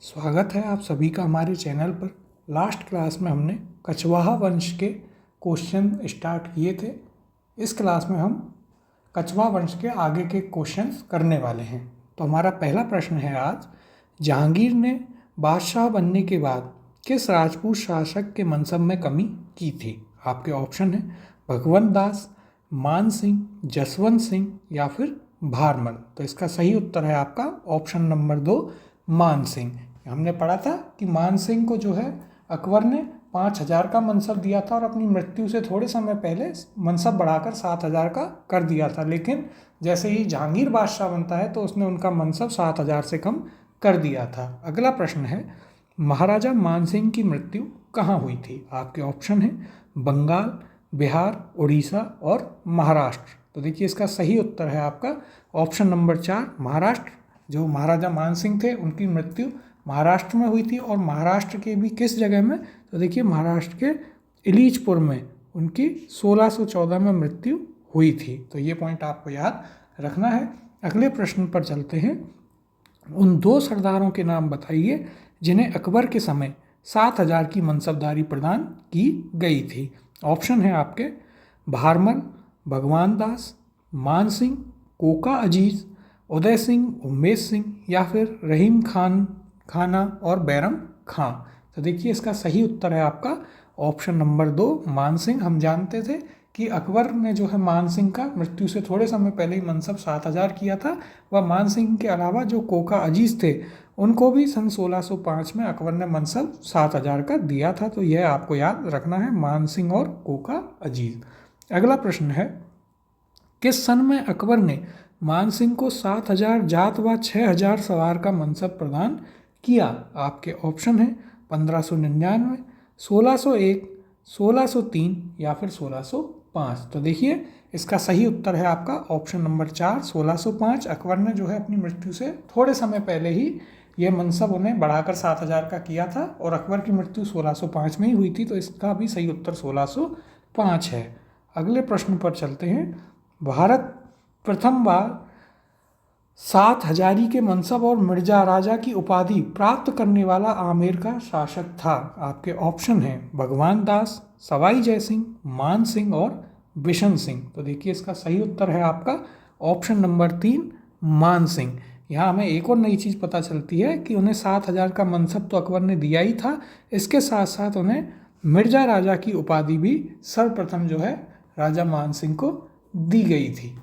स्वागत है आप सभी का हमारे चैनल पर। लास्ट क्लास में हमने कछवाहा वंश के क्वेश्चन स्टार्ट किए थे। इस क्लास में हम कछवाहा वंश के आगे के क्वेश्चंस करने वाले हैं। तो हमारा पहला प्रश्न है आज, जहांगीर ने बादशाह बनने के बाद किस राजपूत शासक के मनसब में कमी की थी? आपके ऑप्शन हैं भगवंत दास, मान सिंह, जसवंत सिंह या फिर भारमल। तो इसका सही उत्तर है आपका ऑप्शन नंबर 2, मान सिंह। हमने पढ़ा था कि मान सिंह को जो है अकबर ने 5,000 का मनसब दिया था और अपनी मृत्यु से थोड़े समय पहले मनसब बढ़ाकर 7,000 का कर दिया था, लेकिन जैसे ही जहांगीर बादशाह बनता है तो उसने उनका मनसब 7,000 से कम कर दिया था। अगला प्रश्न है, महाराजा मानसिंह की मृत्यु कहाँ हुई थी? आपके ऑप्शन है बंगाल, बिहार, उड़ीसा और महाराष्ट्र। तो देखिए इसका सही उत्तर है आपका ऑप्शन नंबर 4, महाराष्ट्र। जो महाराजा मानसिंह थे उनकी मृत्यु महाराष्ट्र में हुई थी, और महाराष्ट्र के भी किस जगह में? तो देखिए महाराष्ट्र के इलीचपुर में उनकी 1614 में मृत्यु हुई थी। तो ये पॉइंट आपको याद रखना है। अगले प्रश्न पर चलते हैं। उन 2 सरदारों के नाम बताइए जिन्हें अकबर के समय 7,000 की मनसबदारी प्रदान की गई थी। ऑप्शन है आपके भारमल, भगवान दास, मान सिंह, कोका अजीज, उदय सिंह, उमेश सिंह या फिर रहीम खाना और बैरम खां। तो देखिए इसका सही उत्तर है आपका ऑप्शन नंबर 2, मान सिंह। हम जानते थे कि अकबर ने जो है मान सिंह का मृत्यु से थोड़े समय पहले ही मनसब 7,000 किया था। वह मान सिंह के अलावा जो कोका अजीज थे उनको भी सन 1605 में अकबर ने मनसब 7,000 का दिया था। तो यह आपको याद रखना है, मान सिंह और कोका अजीज। अगला प्रश्न है, किस सन में अकबर ने मान सिंह को 7,000 जात व 6,000 सवार का मनसब प्रदान किया? आपके ऑप्शन है 1599, 1601, 1603 या फिर 1605। तो देखिए इसका सही उत्तर है आपका ऑप्शन नंबर 4, 1605। अकबर ने जो है अपनी मृत्यु से थोड़े समय पहले ही ये मनसब उन्हें बढ़ाकर 7,000 का किया था, और अकबर की मृत्यु 1605 में ही हुई थी। तो इसका भी सही उत्तर 1605 है। अगले प्रश्न पर चलते हैं। भारत प्रथम बार 7,000 के मनसब और मिर्जा राजा की उपाधि प्राप्त करने वाला आमेर का शासक था। आपके ऑप्शन हैं भगवान दास, सवाई जयसिंह, मान सिंह और बिशन सिंह। तो देखिए इसका सही उत्तर है आपका ऑप्शन नंबर 3, मान सिंह। यहाँ हमें एक और नई चीज़ पता चलती है कि उन्हें 7,000 का मनसब तो अकबर ने दिया ही था, इसके साथ साथ उन्हें मिर्जा राजा की उपाधि भी सर्वप्रथम जो है राजा मान सिंह को दी गई थी।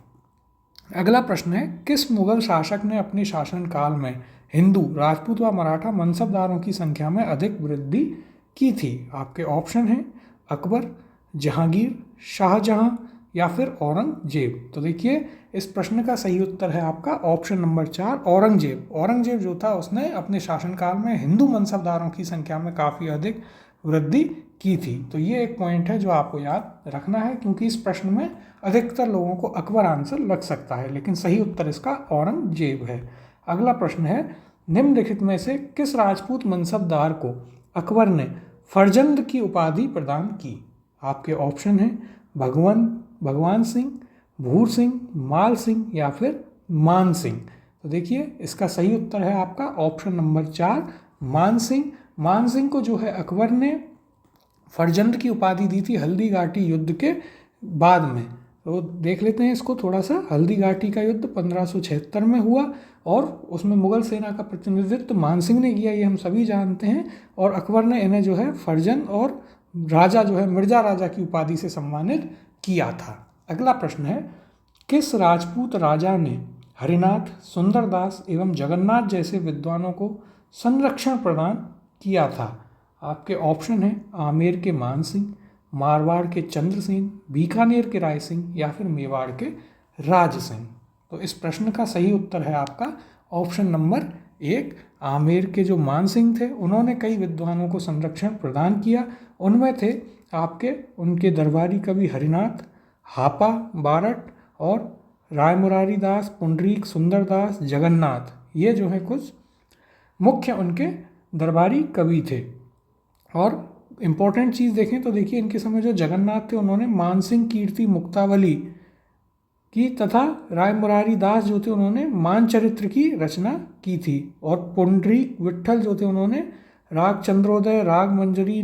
अगला प्रश्न है, किस मुगल शासक ने अपने शासनकाल में हिंदू, राजपूत व मराठा मनसबदारों की संख्या में अधिक वृद्धि की थी? आपके ऑप्शन हैं अकबर, जहांगीर, शाहजहां या फिर औरंगजेब। तो देखिए इस प्रश्न का सही उत्तर है आपका ऑप्शन नंबर 4, औरंगजेब। औरंगजेब जो था उसने अपने शासनकाल में हिंदू मनसबदारों की संख्या में काफ़ी अधिक वृद्धि की थी। तो ये एक पॉइंट है जो आपको याद रखना है, क्योंकि इस प्रश्न में अधिकतर लोगों को अकबर आंसर लग सकता है, लेकिन सही उत्तर इसका औरंगजेब है। अगला प्रश्न है, निम्नलिखित में से किस राजपूत मनसबदार को अकबर ने फर्जंद की उपाधि प्रदान की? आपके ऑप्शन हैं भगवान सिंह, भूर सिंह, माल सिंह या फिर मान सिंह। तो देखिए इसका सही उत्तर है आपका ऑप्शन नंबर 4, मान सिंह। मान सिंह को जो है अकबर ने फर्जंद की उपाधि दी थी हल्दी घाटी युद्ध के बाद में। तो देख लेते हैं इसको थोड़ा सा। हल्दी घाटी का युद्ध 1576 में हुआ और उसमें मुगल सेना का प्रतिनिधित्व मान सिंह ने किया, ये हम सभी जानते हैं। और अकबर ने इन्हें जो है फर्जंद और राजा जो है मिर्जा राजा की उपाधि से सम्मानित किया था। अगला प्रश्न है, किस राजपूत राजा ने हरिनाथ, सुंदरदास एवं जगन्नाथ जैसे विद्वानों को संरक्षण प्रदान किया था? आपके ऑप्शन हैं आमेर के मान सिंह, मारवाड़ के चंद्र सिंह, बीकानेर के राय सिंह या फिर मेवाड़ के राज सिंह। तो इस प्रश्न का सही उत्तर है आपका ऑप्शन नंबर 1, आमेर के जो मान सिंह थे उन्होंने कई विद्वानों को संरक्षण प्रदान किया। उनमें थे आपके उनके दरबारी कवि हरिनाथ, हापा बारट और राय मुरारी दास, पुंडरीक, सुंदरदास, जगन्नाथ। ये जो है कुछ मुख्य उनके दरबारी कवि थे। और इम्पोर्टेंट चीज़ देखें तो देखिए इनके समय जो जगन्नाथ थे उन्होंने मानसिंह कीर्ति मुक्तावली की तथा राय मुरारी दास जो थे उन्होंने मानचरित्र की रचना की थी। और पुंडरीक विट्ठल जो थे उन्होंने राग चंद्रोदय, राग मंजरी,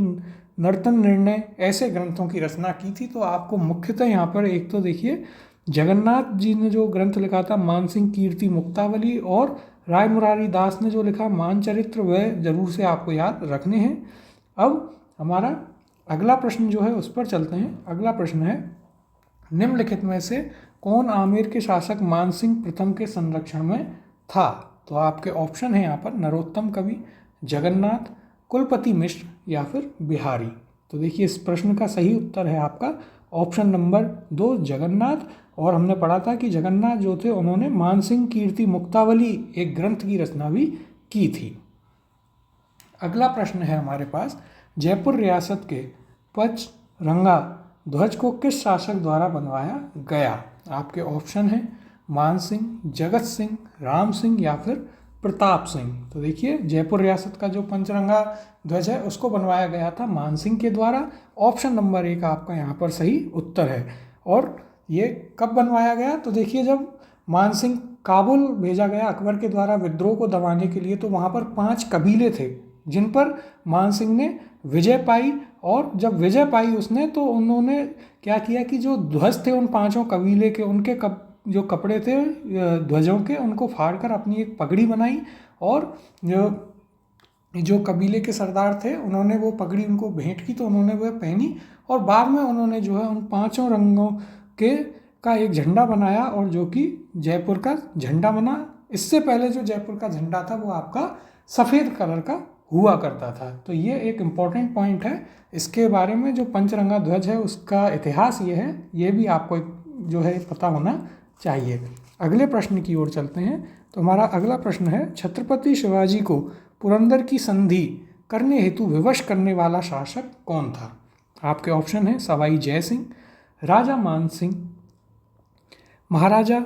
नर्तन निर्णय ऐसे ग्रंथों की रचना की थी। तो आपको मुख्यतः यहाँ पर एक तो देखिए जगन्नाथ जी ने जो ग्रंथ लिखा था मानसिंह कीर्ति मुक्तावली, और राय मुरारी दास ने जो लिखा मानचरित्र, वह जरूर से आपको याद रखने हैं। अब हमारा अगला प्रश्न जो है उस पर चलते हैं। अगला प्रश्न है, निम्नलिखित में से कौन आमेर के शासक मानसिंह प्रथम के संरक्षण में था? तो आपके ऑप्शन है यहाँ पर नरोत्तम कवि, जगन्नाथ, कुलपति मिश्र या फिर बिहारी। तो देखिए इस प्रश्न का सही उत्तर है आपका ऑप्शन नंबर 2 जगन्नाथ। और हमने पढ़ा था कि जगन्नाथ जो थे उन्होंने मानसिंह कीर्ति मुक्तावली एक ग्रंथ की रचना भी की थी। अगला प्रश्न है हमारे पास, जयपुर रियासत के पचरंगा ध्वज को किस शासक द्वारा बनवाया गया? आपके ऑप्शन हैं मानसिंह, जगत सिंह, राम सिंह या फिर प्रताप सिंह। तो देखिए जयपुर रियासत का जो पंचरंगा ध्वज है उसको बनवाया गया था मानसिंह के द्वारा। ऑप्शन नंबर 1 आपका यहाँ पर सही उत्तर है। और ये कब बनवाया गया? तो देखिए जब मानसिंह काबुल भेजा गया अकबर के द्वारा विद्रोह को दबाने के लिए, तो वहाँ पर 5 कबीले थे जिन पर मानसिंह ने विजय पाई। और जब विजय पाई उसने, तो उन्होंने क्या किया कि जो ध्वज थे उन 5 कबीले के, उनके जो कपड़े थे ध्वजों के, उनको फाड़कर अपनी एक पगड़ी बनाई। और जो कबीले के सरदार थे उन्होंने वो पगड़ी उनको भेंट की, तो उन्होंने वह पहनी। और बाद में उन्होंने जो है उन 5 रंगों का एक झंडा बनाया, और जो कि जयपुर का झंडा बना। इससे पहले जो जयपुर का झंडा था वो आपका सफ़ेद कलर का हुआ करता था। तो ये एक इम्पॉर्टेंट पॉइंट है। इसके बारे में जो पंचरंगा ध्वज है उसका इतिहास ये है, ये भी आपको जो है पता होना चाहिए। अगले प्रश्न की ओर चलते हैं। तो हमारा अगला प्रश्न है, छत्रपति शिवाजी को पुरंदर की संधि करने हेतु विवश करने वाला शासक कौन था? आपके ऑप्शन है सवाई जय सिंह, राजा मान सिंह, महाराजा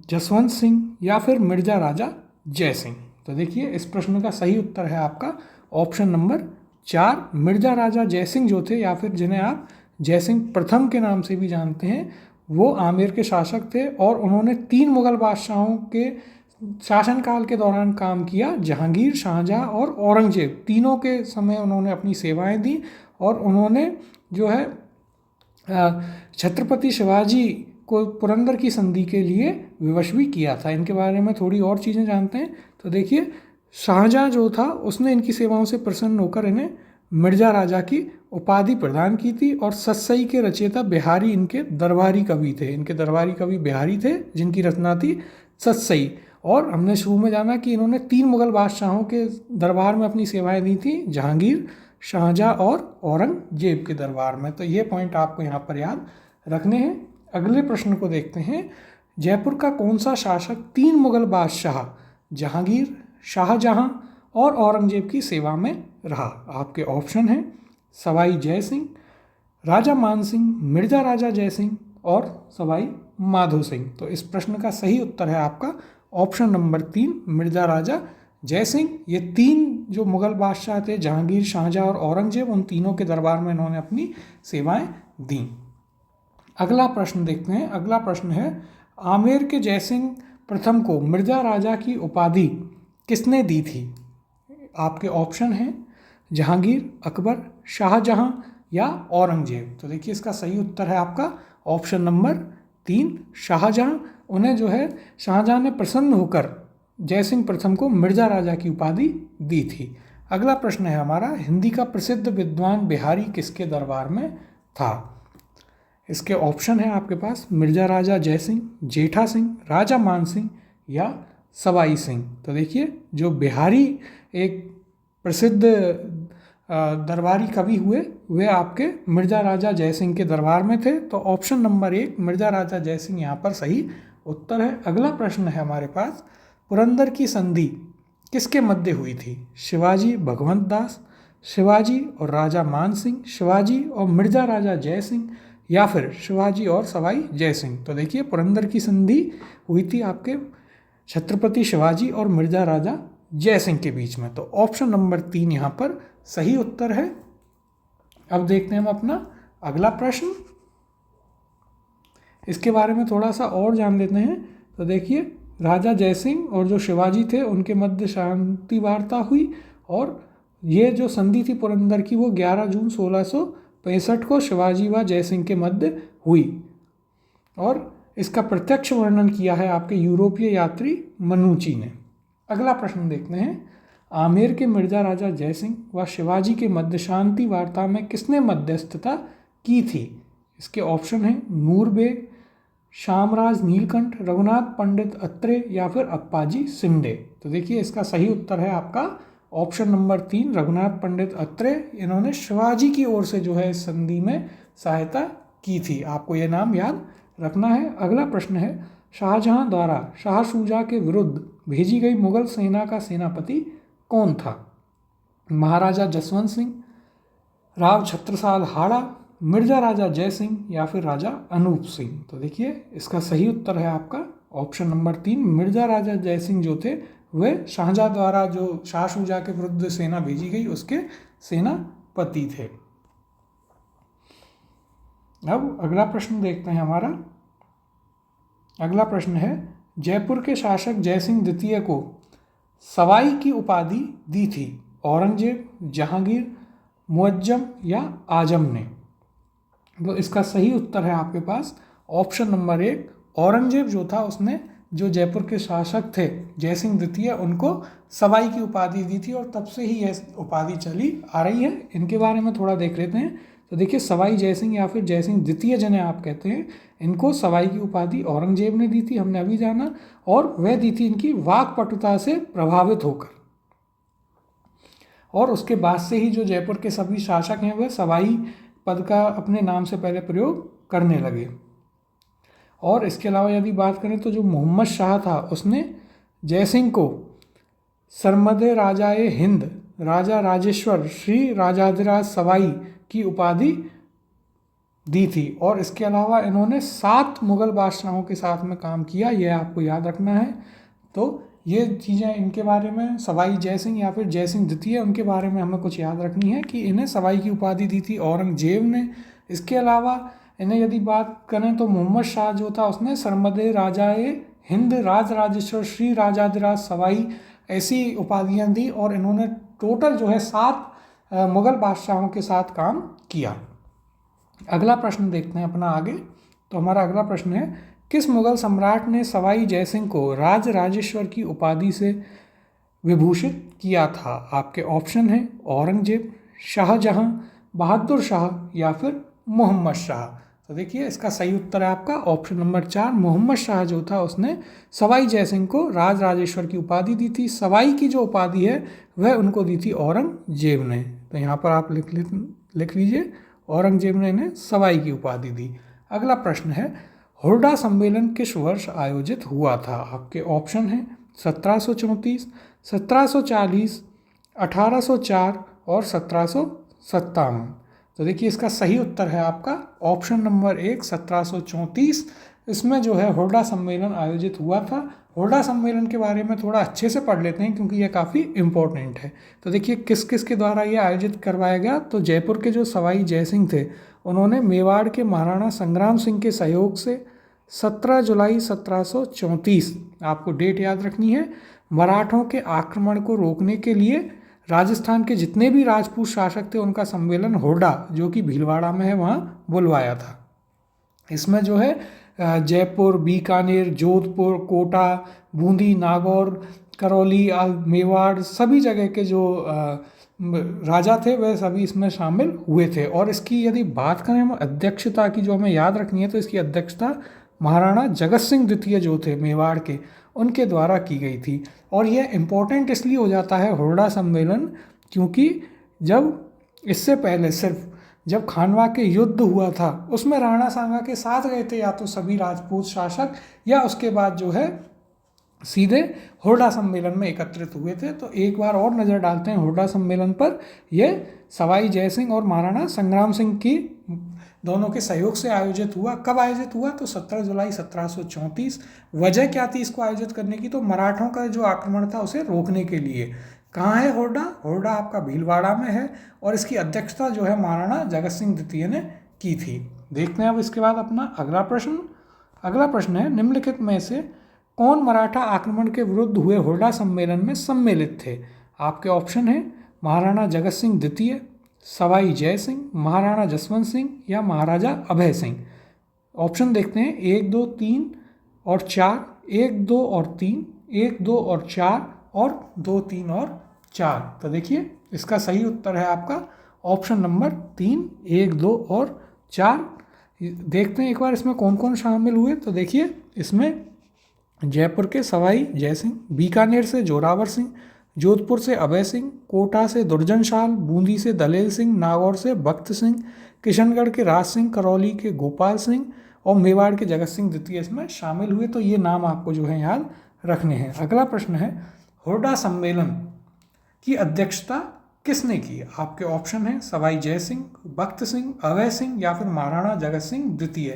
जसवंत सिंह या फिर मिर्जा राजा जय सिंह। तो देखिए इस प्रश्न का सही उत्तर है आपका ऑप्शन नंबर 4 मिर्जा राजा जय सिंह जो थे, या फिर जिन्हें आप जय सिंह प्रथम के नाम से भी जानते हैं, वो आमेर के शासक थे। और उन्होंने 3 मुगल बादशाहों के शासनकाल के दौरान काम किया। जहांगीर, शाहजहाँ और औरंगजेब तीनों के समय उन्होंने अपनी सेवाएं दी। और उन्होंने जो है छत्रपति शिवाजी को पुरंदर की संधि के लिए विवश भी किया था। इनके बारे में थोड़ी और चीज़ें जानते हैं। तो देखिए शाहजहाँ जो था उसने इनकी सेवाओं से प्रसन्न होकर इन्हें मिर्जा राजा की उपाधि प्रदान की थी। और सतसई के रचयिता बिहारी इनके दरबारी कवि थे। इनके दरबारी कवि बिहारी थे जिनकी रचना थी सतसई। और हमने शुरू में जाना कि इन्होंने 3 मुगल बादशाहों के दरबार में अपनी सेवाएं दी थी, जहांगीर, शाहजहाँ और औरंगजेब के दरबार में। तो ये पॉइंट आपको यहाँ पर याद रखने हैं। अगले प्रश्न को देखते हैं, जयपुर का कौन सा शासक 3 मुगल बादशाह जहांगीर, शाहजहाँ और औरंगजेब की सेवा में रहा? आपके ऑप्शन हैं सवाई जय सिंह, राजा मान सिंह, मिर्जा राजा जय सिंह और सवाई माधो सिंह। तो इस प्रश्न का सही उत्तर है आपका ऑप्शन नंबर 3 मिर्जा राजा जय सिंह। ये 3 जो मुगल बादशाह थे जहांगीर, शाहजहाँ और औरंगजेब, उन तीनों के दरबार में इन्होंने अपनी सेवाएं दी। अगला प्रश्न देखते हैं। अगला प्रश्न है, आमेर के जयसिंह प्रथम को मिर्जा राजा की उपाधि किसने दी थी? आपके ऑप्शन हैं जहांगीर, अकबर, शाहजहाँ या औरंगजेब। तो देखिए इसका सही उत्तर है आपका ऑप्शन नंबर 3 शाहजहाँ। उन्हें जो है शाहजहाँ ने प्रसन्न होकर जयसिंह प्रथम को मिर्जा राजा की उपाधि दी थी। अगला प्रश्न है हमारा, हिंदी का प्रसिद्ध विद्वान बिहारी किसके दरबार में था? इसके ऑप्शन है आपके पास मिर्जा राजा जय सिंह, जेठा सिंह, राजा मान सिंह या सवाई सिंह। तो देखिए जो बिहारी एक प्रसिद्ध दरबारी कवि हुए, वे आपके मिर्जा राजा जय सिंह के दरबार में थे। तो ऑप्शन नंबर 1 मिर्जा राजा जय सिंह यहाँ पर सही उत्तर है। अगला प्रश्न है हमारे पास, पुरंदर की संधि किसके मध्य हुई थी? शिवाजी भगवंत दास, शिवाजी और राजा मान सिंह, शिवाजी और मिर्जा राजा जय सिंह या फिर शिवाजी और सवाई जय सिंह। तो देखिए पुरंदर की संधि हुई थी आपके छत्रपति शिवाजी और मिर्जा राजा जय सिंह के बीच में। तो ऑप्शन नंबर 3 यहाँ पर सही उत्तर है। अब देखते हैं हम अपना अगला प्रश्न। इसके बारे में थोड़ा सा और जान लेते हैं। तो देखिए, राजा जयसिंह और जो शिवाजी थे उनके मध्य शांति वार्ता हुई, और ये जो संधि थी पुरंदर की वो 11 जून 1665 को शिवाजी व जयसिंह के मध्य हुई, और इसका प्रत्यक्ष वर्णन किया है आपके यूरोपीय यात्री मनुची ने। अगला प्रश्न देखते हैं, आमेर के मिर्जा राजा जयसिंह व शिवाजी के मध्य शांति वार्ता में किसने मध्यस्थता की थी? इसके ऑप्शन हैं नूरबेग, शामराज नीलकंठ, रघुनाथ पंडित अत्रे या फिर अप्पाजी शिंदे। तो देखिए, इसका सही उत्तर है आपका ऑप्शन नंबर 3, रघुनाथ पंडित अत्रे। इन्होंने शिवाजी की ओर से जो है इस संधि में सहायता की थी। आपको ये नाम याद रखना है। अगला प्रश्न है, शाहजहां द्वारा शाह शुजा के विरुद्ध भेजी गई मुगल सेना का सेनापति कौन था? महाराजा जसवंत सिंह, राव छत्रसाल हाड़ा, मिर्जा राजा जयसिंह या फिर राजा अनूप सिंह। तो देखिए, इसका सही उत्तर है आपका ऑप्शन नंबर 3, मिर्जा राजा जयसिंह जो थे वे शाहजहां द्वारा जो शाह शुजा के विरुद्ध सेना भेजी गई उसके सेनापति थे। अब अगला प्रश्न देखते हैं हमारा। अगला प्रश्न है, जयपुर के शासक जयसिंह द्वितीय को सवाई की उपाधि दी थी औरंगजेब, जहांगीर, मुअज्जम या आजम ने? तो इसका सही उत्तर है आपके पास ऑप्शन नंबर 1, औरंगजेब जो था उसने जो जयपुर के शासक थे जयसिंह द्वितीय उनको सवाई की उपाधि दी थी, और तब से ही यह उपाधि चली आ रही है। इनके बारे में थोड़ा देख लेते हैं। तो देखिए, सवाई जयसिंह या फिर जयसिंह द्वितीय जिन्हें आप कहते हैं, इनको सवाई की उपाधि औरंगजेब ने दी थी, हमने अभी जाना, और वह दी थी इनकी वाक्पटुता से प्रभावित होकर। और उसके बाद से ही जो जयपुर के सभी शासक हैं वह सवाई पद का अपने नाम से पहले प्रयोग करने लगे। और इसके अलावा यदि बात करें तो जो मोहम्मद शाह था उसने जयसिंह को सरमदे राजाए हिंद, राजा राजेश्वर, श्री राजाधिराज सवाई की उपाधि दी थी। और इसके अलावा इन्होंने 7 मुगल बादशाहों के साथ में काम किया, यह आपको याद रखना है। तो ये चीज़ें इनके बारे में, सवाई जयसिंह या फिर जयसिंह द्वितीय, उनके बारे में हमें कुछ याद रखनी है कि इन्हें सवाई की उपाधि दी थी औरंगजेब ने। इसके अलावा इन्हें यदि बात करें तो मोहम्मद शाह जो था उसने सरमदे राजाए हिंद, राज राजेश्वर, श्री राजाधिराज सवाई ऐसी उपाधियाँ दी, और इन्होंने टोटल जो है 7 मुगल बादशाहों के साथ काम किया। अगला प्रश्न देखते हैं अपना आगे। तो हमारा अगला प्रश्न है, किस मुगल सम्राट ने सवाई जयसिंह को राज राजेश्वर की उपाधि से विभूषित किया था? आपके ऑप्शन हैं औरंगजेब, शाहजहां, बहादुर शाह या फिर मोहम्मद शाह। तो देखिए, इसका सही उत्तर है आपका ऑप्शन नंबर 4, मोहम्मद शाह जो था उसने सवाई जयसिंह को राज राजेश्वर की उपाधि दी थी। सवाई की जो उपाधि है वह उनको दी थी औरंगजेब ने। तो यहाँ पर आप लिख लीजिए, औरंगजेब ने इन्हें सवाई की उपाधि दी। अगला प्रश्न है, हुरडा सम्मेलन किस वर्ष आयोजित हुआ था? आपके ऑप्शन हैं 1734, 1740, 1804 और 1757। तो देखिए, इसका सही उत्तर है आपका ऑप्शन नंबर 1, 1734। इसमें जो है हुरडा सम्मेलन आयोजित हुआ था। हुरडा सम्मेलन के बारे में थोड़ा अच्छे से पढ़ लेते हैं क्योंकि यह काफ़ी इम्पोर्टेंट है। तो देखिए, किस किस के द्वारा ये आयोजित करवाया गया। तो जयपुर के जो सवाई जयसिंह थे उन्होंने मेवाड़ के महाराणा संग्राम सिंह के सहयोग से 17 जुलाई 1734, आपको डेट याद रखनी है, मराठों के आक्रमण को रोकने के लिए राजस्थान के जितने भी राजपूत शासक थे उनका सम्मेलन हुरडा, जो कि भीलवाड़ा में है, वहाँ बुलवाया था। इसमें जो है जयपुर, बीकानेर, जोधपुर, कोटा, बूंदी, नागौर, करौली, मेवाड़, सभी जगह के जो राजा थे वह सभी इसमें शामिल हुए थे। और इसकी यदि बात करें हम अध्यक्षता की, जो हमें याद रखनी है, तो इसकी अध्यक्षता महाराणा जगत सिंह द्वितीय जो थे मेवाड़ के, उनके द्वारा की गई थी। और यह इम्पोर्टेंट इसलिए हो जाता है हुरडा सम्मेलन क्योंकि जब इससे पहले सिर्फ जब खानवा के युद्ध हुआ था उसमें राणा सांगा के साथ गए थे या तो सभी राजपूत शासक, या उसके बाद जो है सीधे हुरडा सम्मेलन में एकत्रित हुए थे। तो एक बार और नज़र डालते हैं हुरडा सम्मेलन पर। यह सवाई जयसिंह और महाराणा संग्राम सिंह की दोनों के सहयोग से आयोजित हुआ। कब आयोजित हुआ? तो 17 जुलाई 1734। वजह क्या थी इसको आयोजित करने की? तो मराठों का जो आक्रमण था उसे रोकने के लिए। कहाँ है हुरडा? हुरडा आपका भीलवाड़ा में है, और इसकी अध्यक्षता जो है महाराणा जगत सिंह द्वितीय ने की थी। देखते हैं अब इसके बाद अपना अगला प्रश्न। अगला प्रश्न है, निम्नलिखित में से कौन मराठा आक्रमण के विरुद्ध हुए हुरडा सम्मेलन में सम्मिलित थे? आपके ऑप्शन है महाराणा जगत सिंह द्वितीय, सवाई जय सिंह, महाराणा जसवंत सिंह या महाराजा अभय सिंह। ऑप्शन देखते हैं, 1, 2, 3 और 4, 1, 2 और 3, 1, 2 और 4 और 2, 3 और 4। तो देखिए इसका सही उत्तर है आपका ऑप्शन नंबर 3, 1, 2 और 4। देखते हैं एक बार इसमें कौन कौन शामिल हुए। तो देखिए इसमें जयपुर के सवाई जय सिंह, बीकानेर से जोरावर सिंह, जोधपुर से अभय सिंह, कोटा से दुर्जन शाल, बूंदी से दलेल सिंह, नागौर से भक्त सिंह, किशनगढ़ के राज सिंह, करौली के गोपाल सिंह और मेवाड़ के जगत सिंह द्वितीय इसमें शामिल हुए। तो ये नाम आपको जो है याद रखने हैं। अगला प्रश्न है, हुरडा सम्मेलन की अध्यक्षता किसने की? आपके ऑप्शन है सवाई जय सिंह, भक्त सिंह, अभय सिंह या फिर महाराणा जगत सिंह द्वितीय।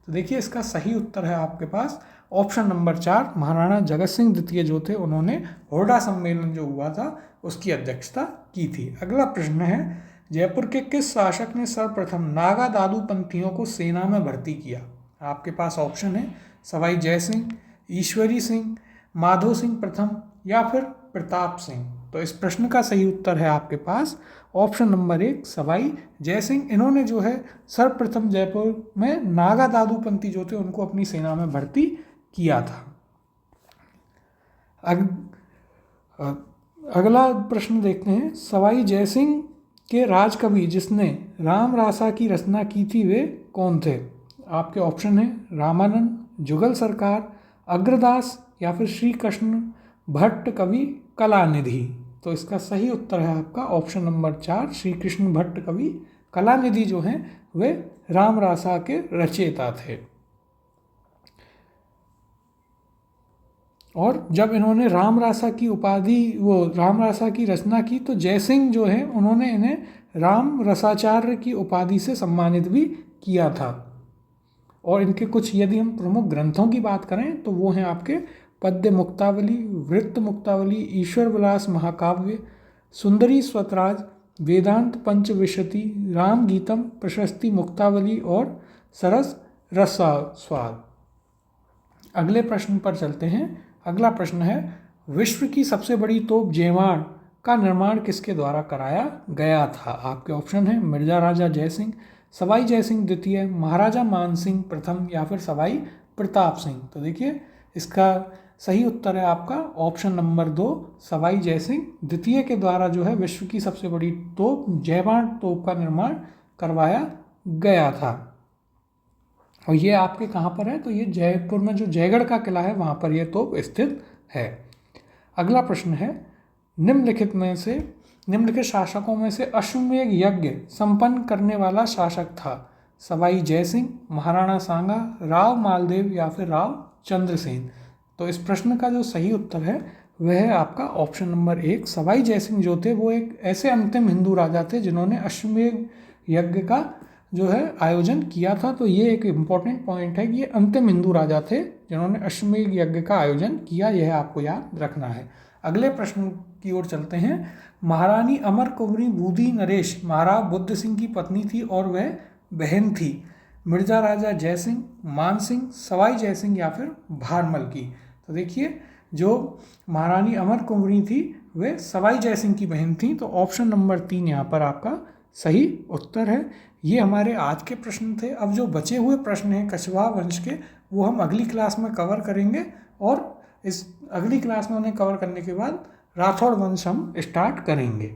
तो देखिए इसका सही उत्तर है आपके पास ऑप्शन नंबर 4, महाराणा जगत सिंह द्वितीय जो थे उन्होंने हुरडा सम्मेलन जो हुआ था उसकी अध्यक्षता की थी। अगला प्रश्न है, जयपुर के किस शासक ने सर्वप्रथम नागा दादू पंथियों को सेना में भर्ती किया? आपके पास ऑप्शन है सवाई जय सिंह, ईश्वरी सिंह, माधो सिंह प्रथम या फिर प्रताप सिंह। तो इस प्रश्न का सही उत्तर है आपके पास ऑप्शन नंबर 1, सवाई जय सिंह। इन्होंने जो है सर्वप्रथम जयपुर में नागा दादू पंथी जो थे उनको अपनी सेना में भर्ती किया था। अगला प्रश्न देखते हैं, सवाई जय सिंह के राजकवि जिसने राम रासा की रचना की थी वे कौन थे? आपके ऑप्शन है रामानंद, जुगल सरकार, अग्रदास या फिर श्री कृष्ण भट्ट कवि कलानिधि। तो इसका सही उत्तर है आपका ऑप्शन नंबर 4, श्री कृष्ण भट्ट कवि कलानिधि जो हैं वे राम रासा के रचयिता थे। और जब इन्होंने राम रासा की राम रासा की रचना की तो जयसिंह जो है उन्होंने इन्हें राम रसाचार्य की उपाधि से सम्मानित भी किया था। और इनके कुछ यदि हम प्रमुख ग्रंथों की बात करें तो वो हैं आपके पद्य मुक्तावली, वृत्त मुक्तावली, ईश्वर विलास महाकाव्य, सुंदरी स्वतराज, वेदांत पंचविंशति, राम गीतम, प्रशस्ति मुक्तावली और सरस रसास्वाद। अगले प्रश्न पर चलते हैं। अगला प्रश्न है, विश्व की सबसे बड़ी तोप जेवाण का निर्माण किसके द्वारा कराया गया था? आपके ऑप्शन है मिर्जा राजा जयसिंह, सवाई जयसिंह द्वितीय, महाराजा मानसिंह प्रथम या फिर सवाई प्रताप सिंह। तो देखिए इसका सही उत्तर है आपका ऑप्शन नंबर 2, सवाई जयसिंह द्वितीय के द्वारा जो है विश्व की सबसे बड़ी तोप जेवाण तोप का निर्माण करवाया गया था। और ये आपके कहाँ पर है? तो ये जयपुर में जो जयगढ़ का किला है वहाँ पर यह तोप स्थित है। अगला प्रश्न है, निम्नलिखित शासकों में से अश्वमेध यज्ञ संपन्न करने वाला शासक था? सवाई जयसिंह, महाराणा सांगा, राव मालदेव या फिर राव चंद्रसेन। तो इस प्रश्न का जो सही उत्तर है वह है आपका ऑप्शन नंबर 1, सवाई जयसिंह जो थे वो एक ऐसे अंतिम हिंदू राजा थे जिन्होंने अश्वमेध यज्ञ का जो है आयोजन किया था। तो ये एक इम्पॉर्टेंट पॉइंट है कि ये अंतिम हिंदू राजा थे जिन्होंने अश्वमेध यज्ञ का आयोजन किया, यह आपको याद रखना है। अगले प्रश्न की ओर चलते हैं। महारानी अमर कुंवरी बूदी नरेश महाराव बुद्ध सिंह की पत्नी थी और वह बहन थी मिर्जा राजा जयसिंह, मान सिंह, सवाई जयसिंह या फिर भारमल की। तो देखिए जो महारानी अमर कुंवरी थी वे सवाई जयसिंह की बहन थी। तो ऑप्शन नंबर 3 यहाँ पर आपका सही उत्तर है। ये हमारे आज के प्रश्न थे। अब जो बचे हुए प्रश्न हैं कछवाहा वंश के वो हम अगली क्लास में कवर करेंगे और इस अगली क्लास में उन्हें कवर करने के बाद राठौड़ वंश हम स्टार्ट करेंगे।